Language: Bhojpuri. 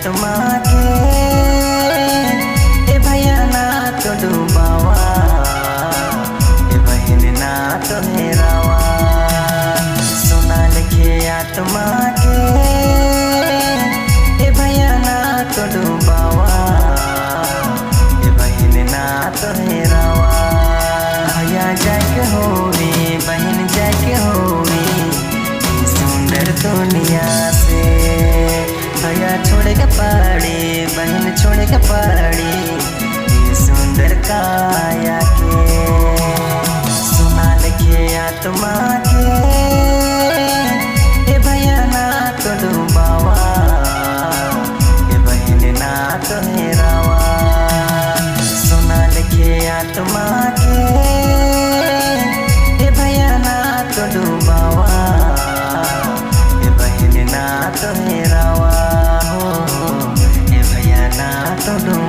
आत्मा के ए भैया ना तो डूबावा, ए बहन ना तो हेरावा। सोना लिखे आत्मा के ए भैया ना तो डूबावा, ए बहन ना तो हेरावा। भैया जाके होवे बहन जाके होवे सुंदर दुनिया से। भैया छोड़ के पड़ी बहन छोड़ के पड़ी सुंदर काया के। सुना लिखे आत्मा के ए भैया ना तो डूबावा, ए बहन ना तो हेरावा। सुना लिखे आत्मा के ए भैया ना तो डूबावा, ए बहन ना तो हेरावा। हो ए भैया ना तो डूबावा।